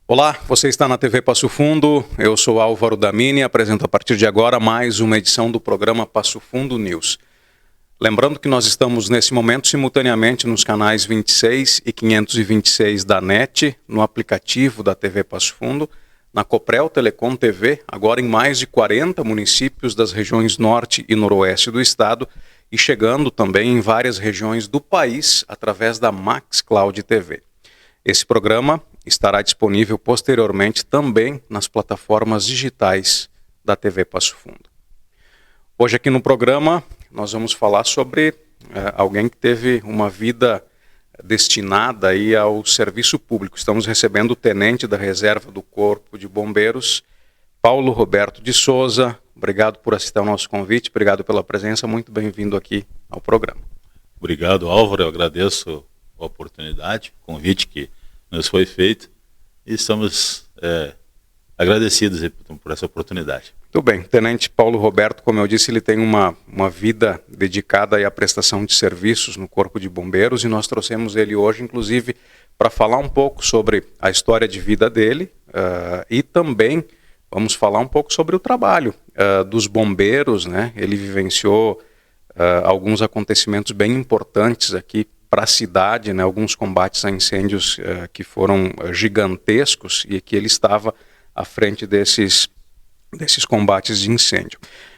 Olá, você está na TV Passo Fundo, eu sou Álvaro Damini e apresento a partir de agora mais uma edição do programa Passo Fundo News. Lembrando que nós estamos nesse momento simultaneamente nos canais 26 e 526 da NET, no aplicativo da TV Passo Fundo, na Coprel Telecom TV, agora em mais de 40 municípios das regiões norte e noroeste do estado e chegando também em várias regiões do país através da Max Cloud TV. Esse programa estará disponível posteriormente também nas plataformas digitais da TV Passo Fundo. Hoje aqui no programa nós vamos falar sobre alguém que teve uma vida destinada aí ao serviço público. Estamos recebendo o tenente da reserva do Corpo de Bombeiros, Paulo Roberto de Souza. Obrigado por aceitar o nosso convite, obrigado pela presença, muito bem-vindo aqui ao programa. Obrigado, Álvaro, eu agradeço a oportunidade, o convite que nos foi feito e estamos agradecidos por essa oportunidade. Muito bem, Tenente Paulo Roberto, como eu disse, ele tem uma vida dedicada aí à prestação de serviços no Corpo de Bombeiros e nós trouxemos ele hoje, inclusive, para falar um pouco sobre a história de vida dele e também vamos falar um pouco sobre o trabalho dos bombeiros, né? Ele vivenciou alguns acontecimentos bem importantes aqui para a cidade, né, alguns combates a incêndios que foram gigantescos e que ele estava à frente desses combates de incêndio.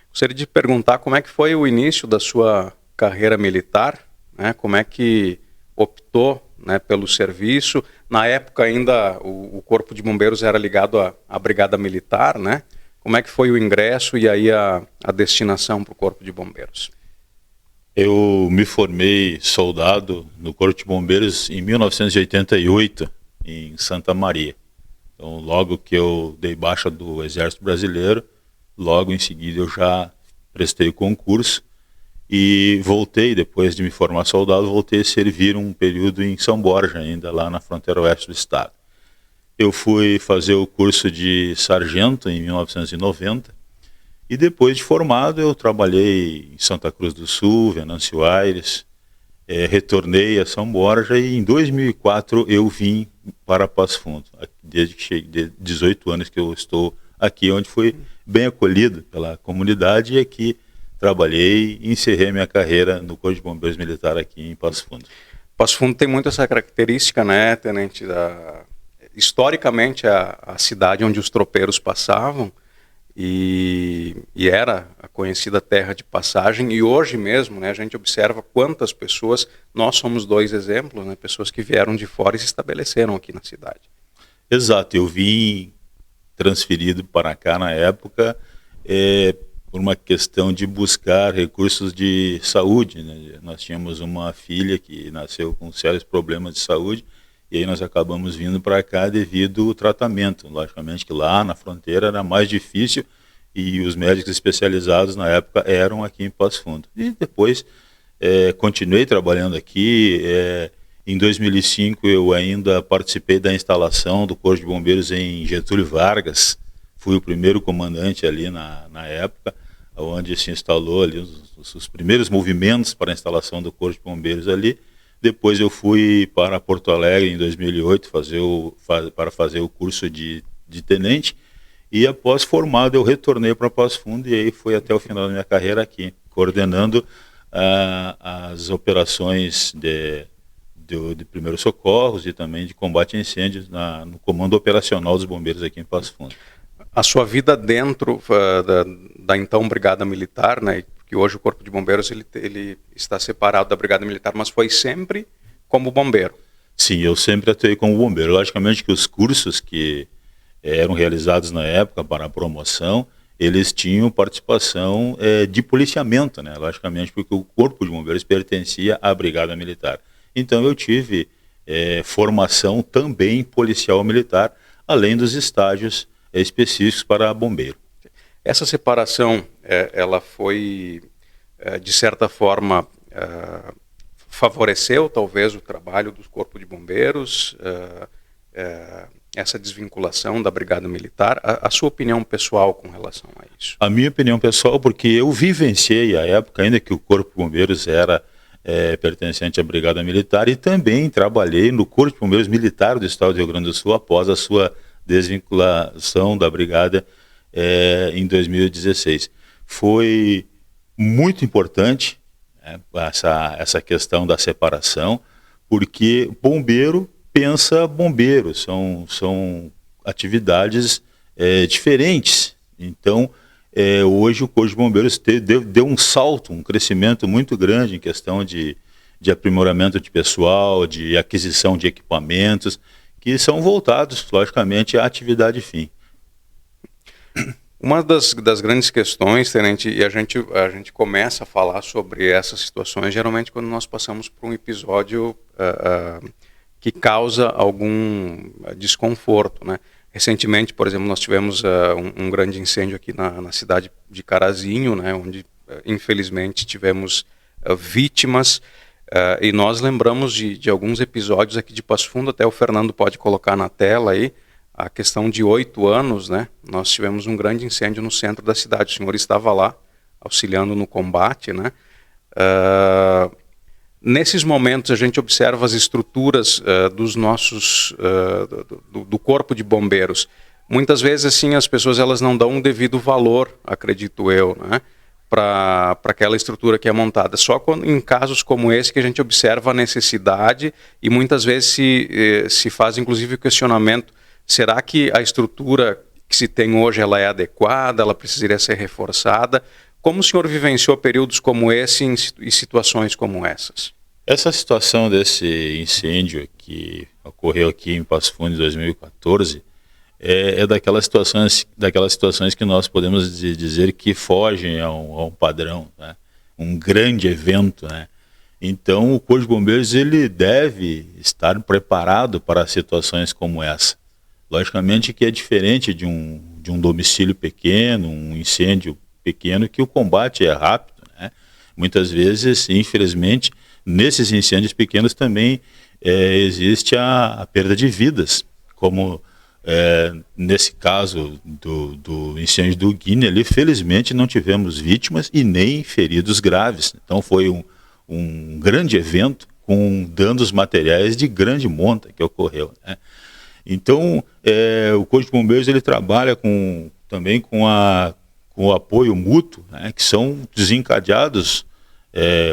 Gostaria de perguntar como é que foi o início da sua carreira militar, né, como é que optou, né, pelo serviço. Na época ainda o Corpo de Bombeiros era ligado à Brigada Militar, né? Como é que foi o ingresso e aí a destinação para o Corpo de Bombeiros? Eu me formei soldado no Corpo de Bombeiros em 1988, em Santa Maria. Então, logo que eu dei baixa do Exército Brasileiro, logo em seguida eu já prestei o concurso e voltei, depois de me formar soldado, voltei a servir um período em São Borja, ainda lá na fronteira oeste do estado. Eu fui fazer o curso de sargento em 1990, e depois de formado eu trabalhei em Santa Cruz do Sul, Venâncio Aires, retornei a São Borja e em 2004 eu vim para Passo Fundo. Desde que cheguei, de 18 anos que eu estou aqui, onde fui bem acolhido pela comunidade e aqui trabalhei e encerrei minha carreira no Corpo de Bombeiros Militar aqui em Passo Fundo. Passo Fundo tem muito essa característica, né, Tenente? Historicamente a cidade onde os tropeiros passavam, e era a conhecida terra de passagem, e hoje mesmo, né, a gente observa quantas pessoas, nós somos dois exemplos, né, pessoas que vieram de fora e se estabeleceram aqui na cidade. Exato, eu vim transferido para cá na época por uma questão de buscar recursos de saúde, né? Nós tínhamos uma filha que nasceu com sérios problemas de saúde, e aí nós acabamos vindo para cá devido ao tratamento. Logicamente que lá na fronteira era mais difícil e os médicos especializados na época eram aqui em Passo Fundo. E depois continuei trabalhando aqui. Em 2005 eu ainda participei da instalação do Corpo de Bombeiros em Getúlio Vargas. Fui o primeiro comandante ali na época, onde se instalou ali os primeiros movimentos para a instalação do Corpo de Bombeiros ali. Depois eu fui para Porto Alegre em 2008 para fazer o curso de tenente e após formado eu retornei para Passo Fundo e aí foi até o final da minha carreira aqui, coordenando as operações de primeiros socorros e também de combate a incêndios no comando operacional dos bombeiros aqui em Passo Fundo. A sua vida dentro da então Brigada Militar, né? Que hoje o Corpo de Bombeiros ele está separado da Brigada Militar, mas foi sempre como bombeiro. Sim, eu sempre atuei como bombeiro. Logicamente que os cursos que eram realizados na época para a promoção, eles tinham participação de policiamento, né? Logicamente porque o Corpo de Bombeiros pertencia à Brigada Militar. Então eu tive formação também policial militar, além dos estágios específicos para bombeiro. Essa separação, ela foi, de certa forma, favoreceu talvez o trabalho do Corpo de Bombeiros, essa desvinculação da Brigada Militar. A sua opinião pessoal com relação a isso? A minha opinião pessoal, porque eu vivenciei a época, ainda que o Corpo de Bombeiros era pertencente à Brigada Militar, e também trabalhei no Corpo de Bombeiros Militar do Estado do Rio Grande do Sul após a sua desvinculação da brigada em 2016. Foi muito importante, né, essa questão da separação, porque bombeiro pensa bombeiro, são atividades diferentes. Então, hoje o Corpo de Bombeiros deu um salto, um crescimento muito grande em questão de aprimoramento de pessoal, de aquisição de equipamentos, que são voltados, logicamente, à atividade fim. Uma das grandes questões, Tenente, e a gente começa a falar sobre essas situações, geralmente quando nós passamos por um episódio que causa algum desconforto, né? Recentemente, por exemplo, nós tivemos um grande incêndio aqui na cidade de Carazinho, né, onde, infelizmente, tivemos vítimas, e nós lembramos de alguns episódios aqui de Passo Fundo, até o Fernando pode colocar na tela aí, a questão de 8 anos, né, nós tivemos um grande incêndio no centro da cidade, o senhor estava lá, auxiliando no combate, né. Nesses momentos a gente observa as estruturas dos nossos, do corpo de bombeiros. Muitas vezes assim as pessoas elas não dão um devido valor, acredito eu, né, para aquela estrutura que é montada. Só em casos como esse que a gente observa a necessidade e muitas vezes se faz inclusive o questionamento, será que a estrutura que se tem hoje ela é adequada, ela precisaria ser reforçada? Como o senhor vivenciou períodos como esse e situações como essas? Essa situação desse incêndio que ocorreu aqui em Passo Fundo em 2014 é daquelas situações que nós podemos dizer que fogem a um padrão, né? Um grande evento, né? Então o Corpo de Bombeiros ele deve estar preparado para situações como essa. Logicamente que é diferente de um domicílio pequeno, um incêndio pequeno, que o combate é rápido, né? Muitas vezes, infelizmente, nesses incêndios pequenos também existe a perda de vidas, como nesse caso do incêndio do Guine ali, felizmente não tivemos vítimas e nem feridos graves. Então foi um grande evento com danos materiais de grande monta que ocorreu, né? Então o Corpo de Bombeiros ele trabalha também com o apoio mútuo, né, que são desencadeados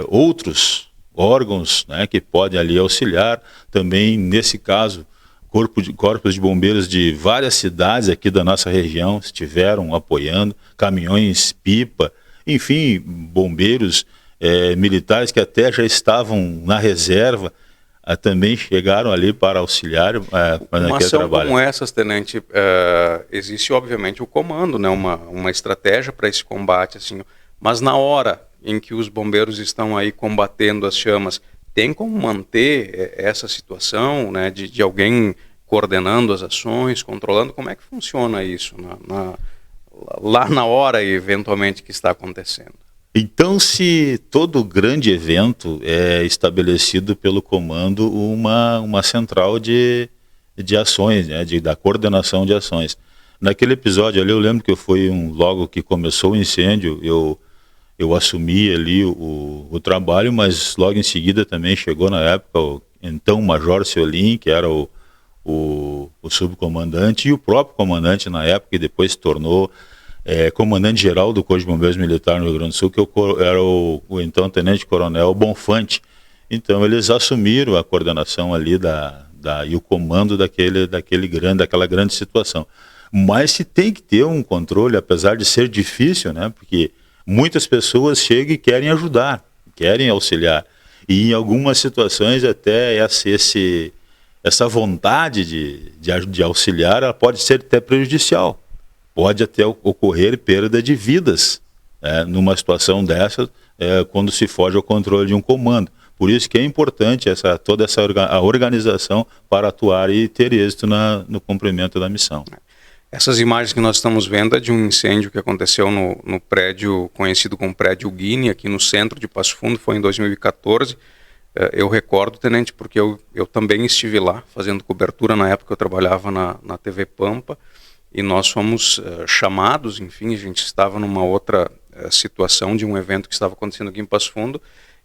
outros órgãos, né, que podem ali auxiliar. Também, nesse caso, corpos de bombeiros de várias cidades aqui da nossa região estiveram apoiando, caminhões-pipa, enfim, bombeiros militares que até já estavam na reserva, também chegaram ali para auxiliar naquele trabalho. Uma ação como essas, Tenente, existe obviamente o comando, né, uma estratégia para esse combate, assim, mas na hora em que os bombeiros estão aí combatendo as chamas, tem como manter essa situação, né, de alguém coordenando as ações, controlando? Como é que funciona isso lá na hora, eventualmente, que está acontecendo? Então, se todo grande evento é estabelecido pelo comando uma central de ações, né, da coordenação de ações. Naquele episódio ali, eu lembro que foi logo que começou o incêndio, eu assumi ali o trabalho, mas logo em seguida também chegou na época o então Major Ciolim, que era o subcomandante, e o próprio comandante na época, que depois se tornou comandante-geral do Corpo de Bombeiros Militar no Rio Grande do Sul, que era o então tenente-coronel Bonfante. Então eles assumiram a coordenação ali e o comando daquela grande situação. Mas se tem que ter um controle, apesar de ser difícil, né, porque muitas pessoas chegam e querem ajudar, querem auxiliar. E em algumas situações até essa vontade de auxiliar, ela pode ser até prejudicial. Pode até ocorrer perda de vidas numa situação dessa, quando se foge ao controle de um comando. Por isso que é importante toda essa organização para atuar e ter êxito no cumprimento da missão. Essas imagens que nós estamos vendo é de um incêndio que aconteceu no prédio conhecido como Prédio Guine, aqui no centro de Passo Fundo, foi em 2014. Eu recordo, Tenente, porque eu também estive lá fazendo cobertura. Na época eu trabalhava na TV Pampa e nós fomos chamados, enfim, a gente estava numa outra situação de um evento que estava acontecendo aqui em Passo Fundo,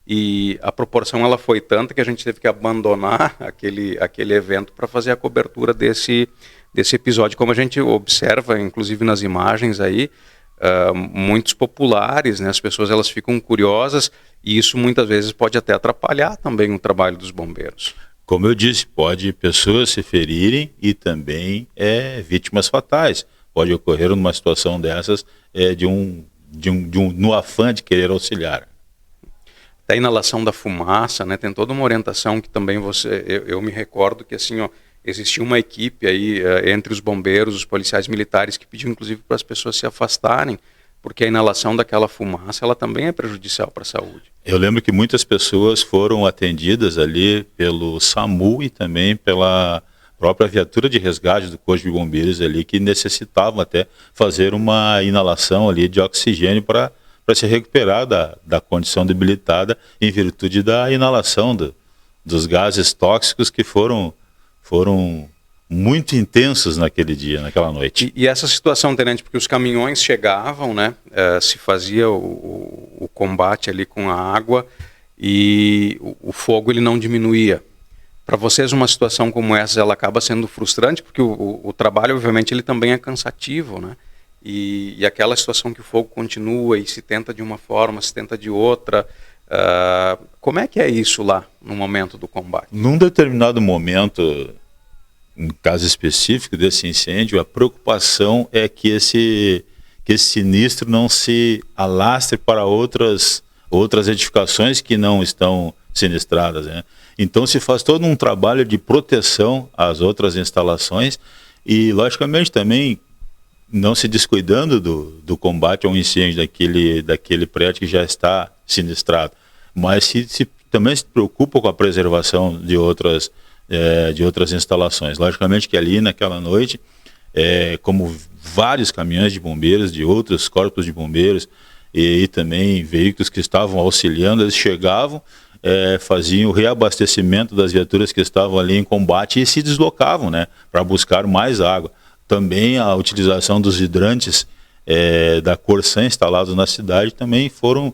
e a proporção ela foi tanta que a gente teve que abandonar aquele evento para fazer a cobertura desse desse episódio, como a gente observa, inclusive nas imagens aí, muitos populares, né? As pessoas elas ficam curiosas e isso muitas vezes pode até atrapalhar também o trabalho dos bombeiros. Como eu disse, pode pessoas se ferirem e também vítimas fatais. Pode ocorrer numa situação dessas no afã de querer auxiliar. Da inalação da fumaça, né? Tem toda uma orientação que também eu me recordo que assim, existia uma equipe aí entre os bombeiros, os policiais militares que pediam inclusive para as pessoas se afastarem, porque a inalação daquela fumaça ela também é prejudicial para a saúde. Eu lembro que muitas pessoas foram atendidas ali pelo SAMU e também pela própria viatura de resgate do Corpo de Bombeiros ali, que necessitavam até fazer uma inalação ali de oxigênio para se recuperar da condição debilitada em virtude da inalação dos gases tóxicos que foram muito intensos naquele dia, naquela noite. E essa situação, tenente, porque os caminhões chegavam, né, se fazia o combate ali com a água e o fogo ele não diminuía. Para vocês uma situação como essa, ela acaba sendo frustrante, porque o trabalho, obviamente, ele também é cansativo, né? E aquela situação que o fogo continua e se tenta de uma forma, se tenta de outra. Como é que é isso lá, no momento do combate? Num determinado momento, em caso específico desse incêndio, a preocupação é que esse sinistro não se alastre para outras edificações que não estão sinistradas, né? Então se faz todo um trabalho de proteção às outras instalações e, logicamente, também não se descuidando do combate a um incêndio daquele prédio que já está sinistrado, mas também se preocupa com a preservação de outras instalações. Logicamente que ali naquela noite, como vários caminhões de bombeiros, de outros corpos de bombeiros e também veículos que estavam auxiliando, eles chegavam, faziam o reabastecimento das viaturas que estavam ali em combate e se deslocavam, né, para buscar mais água. Também a utilização dos hidrantes da Corsan instalados na cidade também foram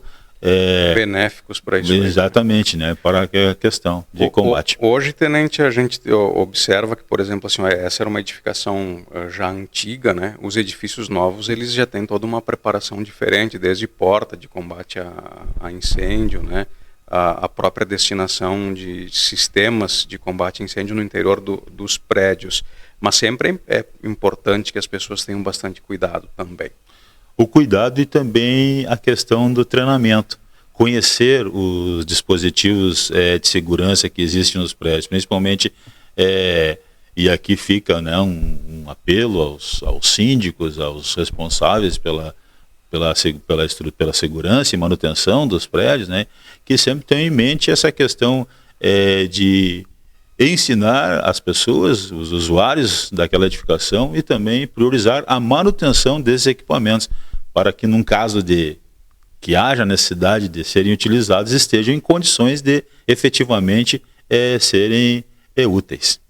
benéficos para isso. Exatamente, né, para a questão de combate. Hoje, tenente, a gente observa que, por exemplo, assim, essa era uma edificação já antiga, né? Os edifícios novos eles já têm toda uma preparação diferente, desde porta de combate a incêndio, né? A própria destinação de sistemas de combate a incêndio no interior dos prédios. Mas sempre é importante que as pessoas tenham bastante cuidado também. O cuidado e também a questão do treinamento. Conhecer os dispositivos de segurança que existem nos prédios, principalmente, e aqui fica, né, um apelo aos síndicos, aos responsáveis pela segurança e manutenção dos prédios, né, que sempre tenham em mente essa questão de ensinar as pessoas, os usuários daquela edificação e também priorizar a manutenção desses equipamentos para que, num caso de que haja necessidade de serem utilizados, estejam em condições de efetivamente serem úteis.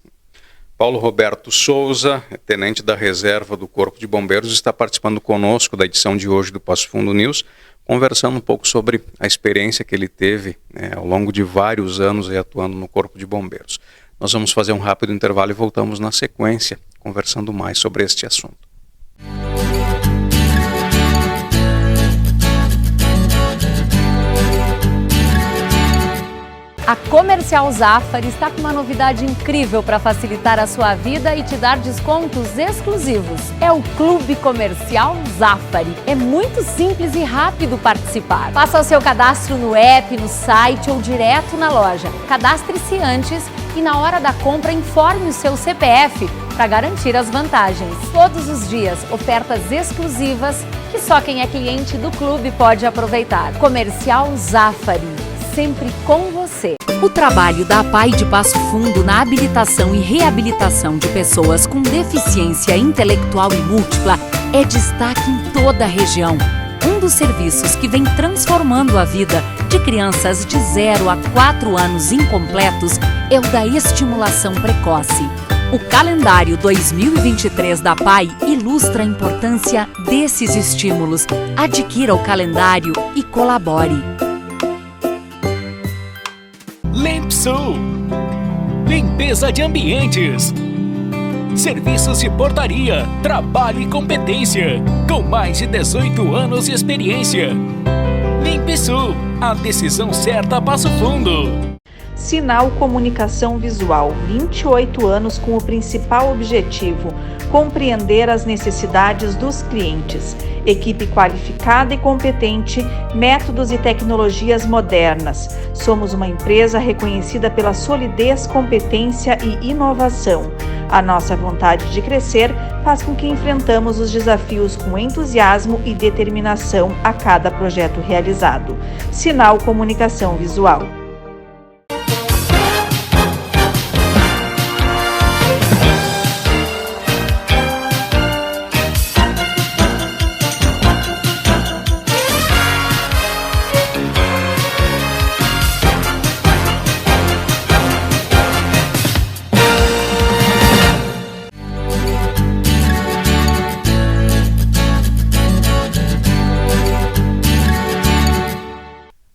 Paulo Roberto Souza, tenente da reserva do Corpo de Bombeiros, está participando conosco da edição de hoje do Passo Fundo News, conversando um pouco sobre a experiência que ele teve ao longo de vários anos atuando no Corpo de Bombeiros. Nós vamos fazer um rápido intervalo e voltamos na sequência, conversando mais sobre este assunto. A Comercial Zafari está com uma novidade incrível para facilitar a sua vida e te dar descontos exclusivos. É o Clube Comercial Zafari. É muito simples e rápido participar. Faça o seu cadastro no app, no site ou direto na loja. Cadastre-se antes e na hora da compra informe o seu CPF para garantir as vantagens. Todos os dias, ofertas exclusivas que só quem é cliente do clube pode aproveitar. Comercial Zafari, sempre com você. O trabalho da APAI de Passo Fundo na habilitação e reabilitação de pessoas com deficiência intelectual e múltipla é destaque em toda a região. Um dos serviços que vem transformando a vida de crianças de 0 a 4 anos incompletos é o da estimulação precoce. O calendário 2023 da APAI ilustra a importância desses estímulos. Adquira o calendário e colabore. Lempsul, limpeza de ambientes. serviços de portaria, trabalho e competência, com mais de 18 anos de experiência. Limpesul, a decisão certa a Passo Fundo. Sinal Comunicação Visual, 28 anos com o principal objetivo: compreender as necessidades dos clientes. Equipe qualificada e competente, métodos e tecnologias modernas. Somos uma empresa reconhecida pela solidez, competência e inovação. A nossa vontade de crescer faz com que enfrentamos os desafios com entusiasmo e determinação a cada projeto realizado. Sinal Comunicação Visual.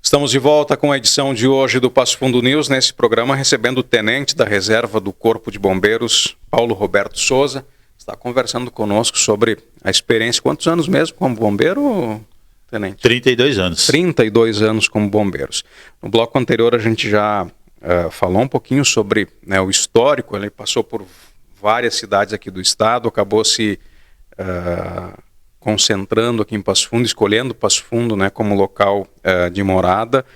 Estamos de volta com a edição de hoje do Passo Fundo News, nesse programa recebendo o tenente da reserva do Corpo de Bombeiros, Paulo Roberto Souza, está conversando conosco sobre a experiência. Quantos anos mesmo como bombeiro, tenente? 32 anos. 32 anos como bombeiros. No bloco anterior a gente já falou um pouquinho sobre, né, o histórico. Ele passou por várias cidades aqui do estado, acabou se concentrando aqui em Passo Fundo, escolhendo Passo Fundo, né, como local de morada.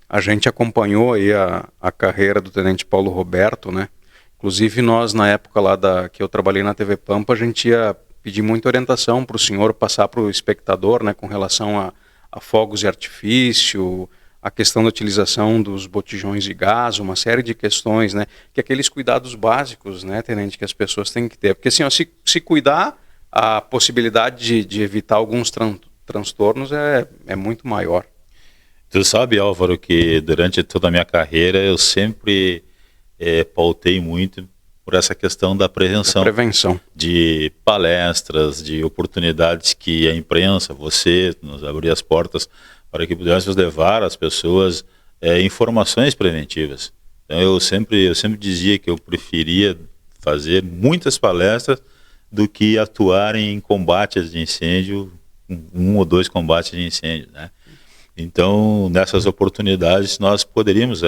A gente acompanhou aí a carreira do tenente Paulo Roberto, né? Inclusive nós, na época lá que eu trabalhei na TV Pampa, a gente ia pedir muita orientação para o senhor passar para o espectador, né, com relação a fogos de artifício, a questão da utilização dos botijões de gás, uma série de questões, né, que aqueles cuidados básicos, né, tenente, que as pessoas têm que ter. Porque assim, ó, se cuidar, a possibilidade de evitar alguns transtornos é muito maior. Tu sabe, Álvaro, que durante toda a minha carreira eu sempre pautei muito por essa questão da prevenção. De palestras, de oportunidades que a imprensa, você, nos abrir as portas para que pudéssemos levar às pessoas informações preventivas. Então eu sempre dizia que eu preferia fazer muitas palestras do que atuar em combates de incêndio, um ou dois combates de incêndio, né? Então, nessas oportunidades, nós poderíamos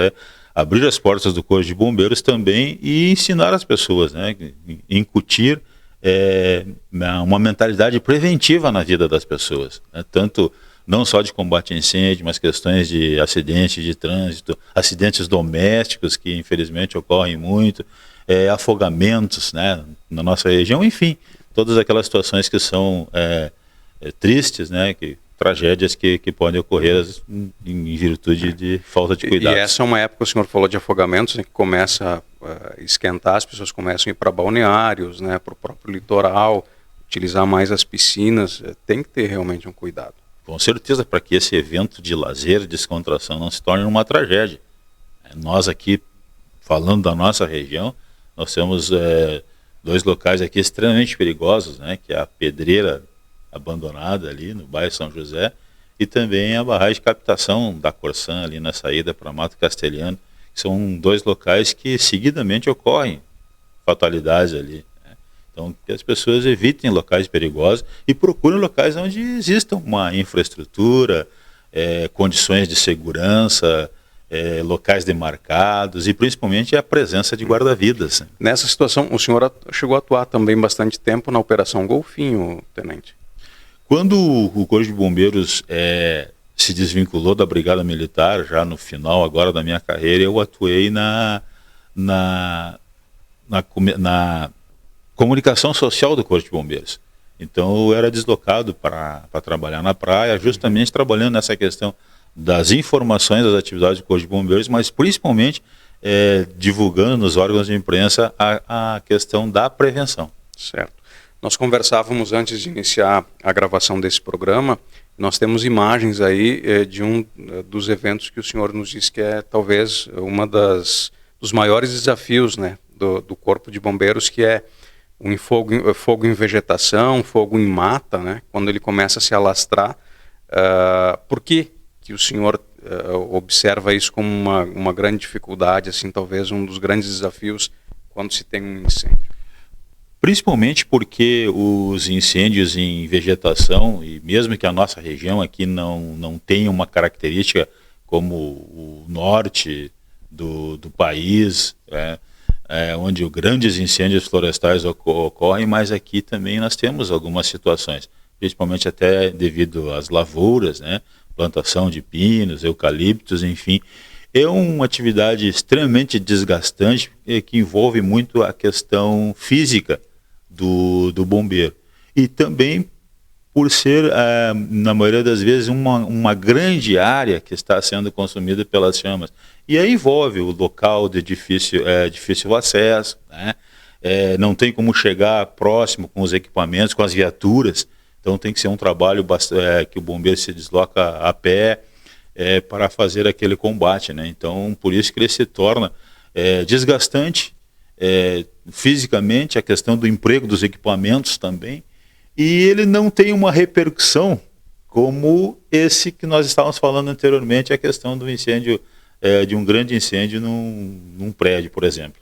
abrir as portas do Corpo de Bombeiros também e ensinar as pessoas, né? Incutir uma mentalidade preventiva na vida das pessoas, né? Tanto não só de combate a incêndio, mas questões de acidentes de trânsito, acidentes domésticos que infelizmente ocorrem muito, afogamentos, né, na nossa região, enfim, todas aquelas situações que são tristes, né, tragédias que podem ocorrer em virtude de falta de cuidado. E essa é uma época, o senhor falou de afogamentos, né, que começa a esquentar, as pessoas começam a ir para balneários, né, para o próprio litoral, utilizar mais as piscinas, tem que ter realmente um cuidado. Com certeza, para que esse evento de lazer, descontração não se torne uma tragédia. Nós aqui, falando da nossa região, nós temos dois locais aqui extremamente perigosos, né, que é a pedreira abandonada ali no bairro São José e também a barragem de captação da Corsã ali na saída para Mato Castelhano, que são dois locais que seguidamente ocorrem fatalidades ali, né? Então que as pessoas evitem locais perigosos e procurem locais onde existam uma infraestrutura, condições de segurança, locais demarcados e principalmente a presença de guarda-vidas. Nessa situação, o senhor chegou a atuar também bastante tempo na Operação Golfinho, tenente? Quando o Corpo de Bombeiros se desvinculou da Brigada Militar, já no final agora da minha carreira, eu atuei na comunicação social do Corpo de Bombeiros. Então eu era deslocado para trabalhar na praia, justamente trabalhando nessa questão das informações das atividades do Corpo de Bombeiros, mas principalmente divulgando nos órgãos de imprensa a questão da prevenção. Certo. Nós conversávamos antes de iniciar a gravação desse programa, nós temos imagens aí de um dos eventos que o senhor nos disse que é talvez dos maiores desafios, né, do Corpo de Bombeiros, que é fogo em vegetação, fogo em mata, né, quando ele começa a se alastrar. Por que o senhor observa isso como uma grande dificuldade, assim, talvez um dos grandes desafios quando se tem um incêndio? Principalmente porque os incêndios em vegetação, e mesmo que a nossa região aqui não tenha uma característica como o norte do país, onde grandes incêndios florestais ocorrem, mas aqui também nós temos algumas situações, principalmente até devido às lavouras, né? Plantação de pinos, eucaliptos, enfim. É uma atividade extremamente desgastante que envolve muito a questão física do bombeiro. E também por ser, na maioria das vezes, uma grande área que está sendo consumida pelas chamas. E aí envolve o local de difícil acesso, né? Não tem como chegar próximo com os equipamentos, com as viaturas. Então tem que ser um trabalho que o bombeiro se desloca a pé para fazer aquele combate, né? Então por isso que ele se torna desgastante fisicamente, a questão do emprego dos equipamentos também, e ele não tem uma repercussão como esse que nós estávamos falando anteriormente, a questão do incêndio, de um grande incêndio num prédio, por exemplo.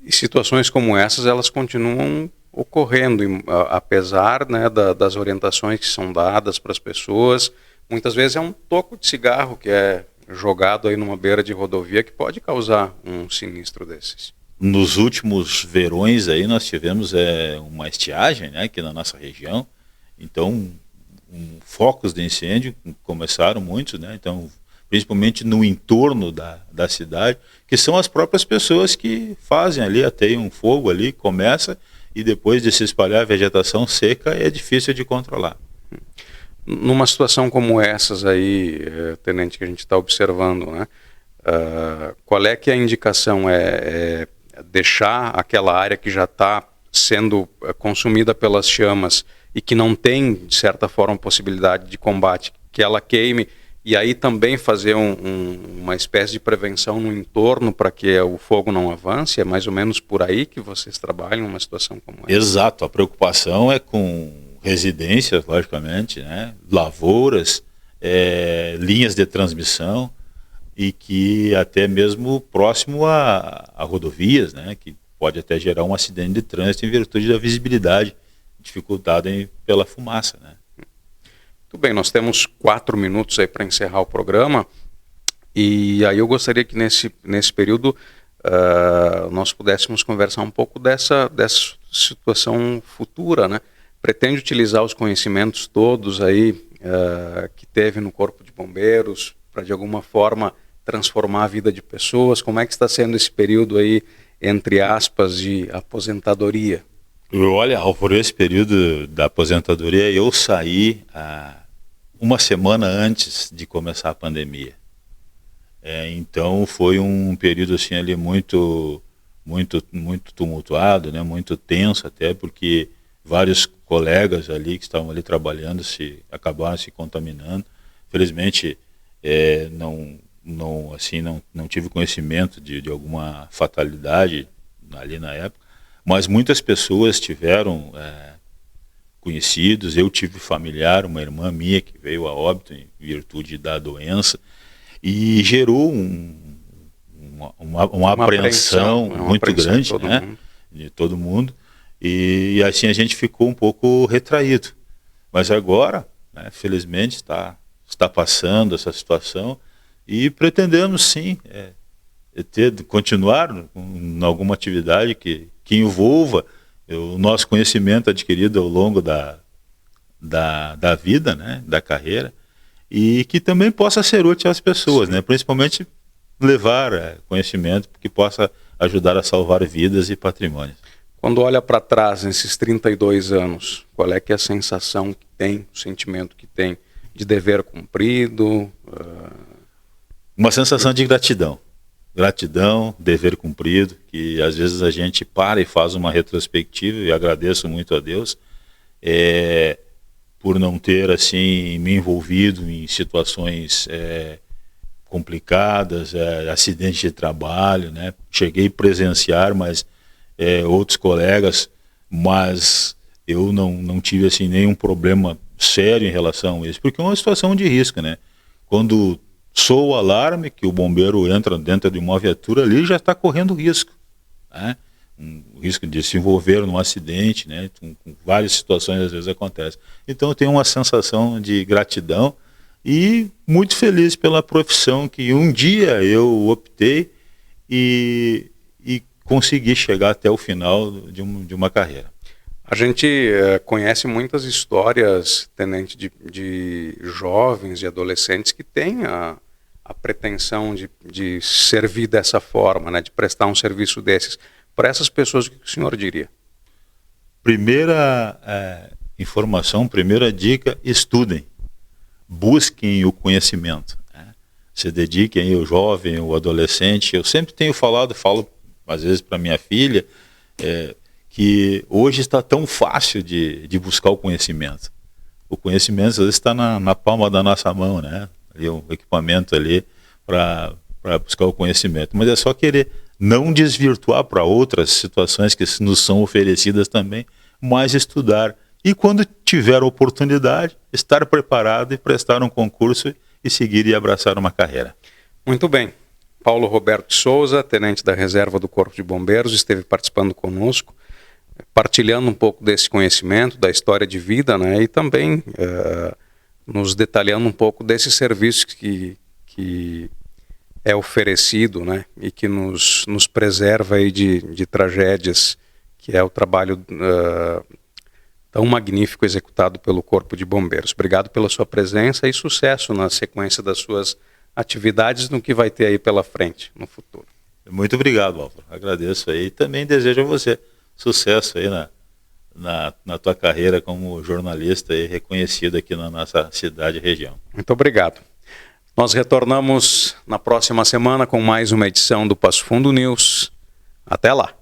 E situações como essas, elas continuam ocorrendo, apesar, né, das orientações que são dadas para as pessoas. Muitas vezes é um toco de cigarro que é jogado aí numa beira de rodovia que pode causar um sinistro desses. Nos últimos verões aí nós tivemos uma estiagem, né, aqui na nossa região. Então focos de incêndio começaram muitos, né? Então principalmente no entorno da cidade, que são as próprias pessoas que fazem ali, ateiam um fogo ali, começa, e depois de se espalhar a vegetação seca, é difícil de controlar. Numa situação como essas aí, tenente, que a gente está observando, né? Qual é que é a indicação? É deixar aquela área que já está sendo consumida pelas chamas e que não tem, de certa forma, possibilidade de combate, que ela queime, e aí também fazer uma espécie de prevenção no entorno para que o fogo não avance? É mais ou menos por aí que vocês trabalham numa situação como essa? Exato, a preocupação é com residências, logicamente, né? Lavouras, linhas de transmissão, e que até mesmo próximo a rodovias, né? Que pode até gerar um acidente de trânsito em virtude da visibilidade dificultada pela fumaça, né? Muito bem, nós temos 4 minutos aí para encerrar o programa, e aí eu gostaria que nesse período nós pudéssemos conversar um pouco dessa situação futura, né? Pretende utilizar os conhecimentos todos aí que teve no Corpo de Bombeiros para de alguma forma transformar a vida de pessoas? Como é que está sendo esse período aí, entre aspas, de aposentadoria? Olha, por esse período da aposentadoria, eu saí uma semana antes de começar a pandemia. Então foi um período assim ali muito tumultuado, né? Muito tenso até, porque vários colegas ali que estavam ali trabalhando acabaram se contaminando. Felizmente não tive conhecimento de alguma fatalidade ali na época, mas muitas pessoas tiveram conhecidos. Eu tive familiar, uma irmã minha que veio a óbito em virtude da doença, e gerou uma apreensão muito grande, né, de todo mundo, e assim a gente ficou um pouco retraído. Mas agora, né, felizmente está passando essa situação, e pretendemos sim continuar em alguma atividade que envolva o nosso conhecimento adquirido ao longo da vida, né, da carreira, e que também possa ser útil às pessoas, né, principalmente levar conhecimento que possa ajudar a salvar vidas e patrimônios. Quando olha para trás nesses 32 anos, qual é que é a sensação que tem, o sentimento que tem de dever cumprido? Uma sensação de gratidão, dever cumprido, que às vezes a gente para e faz uma retrospectiva, e agradeço muito a Deus por não ter assim me envolvido em situações complicadas, acidentes de trabalho, né? Cheguei a presenciar, mas outros colegas, mas eu não tive assim nenhum problema sério em relação a isso, porque é uma situação de risco, né? Quando soa o alarme que o bombeiro entra dentro de uma viatura ali, já está correndo risco, né? o risco de se envolver num acidente, né? Com várias situações às vezes acontecem. Então eu tenho uma sensação de gratidão e muito feliz pela profissão que um dia eu optei e consegui chegar até o final de uma carreira. A gente conhece muitas histórias, tenente, de jovens e adolescentes que têm a pretensão de servir dessa forma, né, de prestar um serviço desses. Para essas pessoas, o que o senhor diria? Primeira informação, primeira dica: estudem, busquem o conhecimento, né? Se dediquem, o jovem, o adolescente. Eu sempre tenho falo às vezes para minha filha, que hoje está tão fácil de buscar o conhecimento. O conhecimento às vezes está na palma da nossa mão, né? Ali, o equipamento ali para buscar o conhecimento. Mas é só querer não desvirtuar para outras situações que nos são oferecidas também, mas estudar. E quando tiver oportunidade, estar preparado e prestar um concurso e seguir e abraçar uma carreira. Muito bem. Paulo Roberto Souza, tenente da reserva do Corpo de Bombeiros, esteve participando conosco, partilhando um pouco desse conhecimento, da história de vida, né, e também nos detalhando um pouco desse serviço que é oferecido, né, e que nos preserva aí de tragédias, que é o trabalho tão magnífico executado pelo Corpo de Bombeiros. Obrigado pela sua presença e sucesso na sequência das suas atividades no que vai ter aí pela frente, no futuro. Muito obrigado, Álvaro. Agradeço aí e também desejo a você sucesso aí na tua carreira como jornalista e reconhecido aqui na nossa cidade e região. Muito obrigado. Nós retornamos na próxima semana com mais uma edição do Passo Fundo News. Até lá.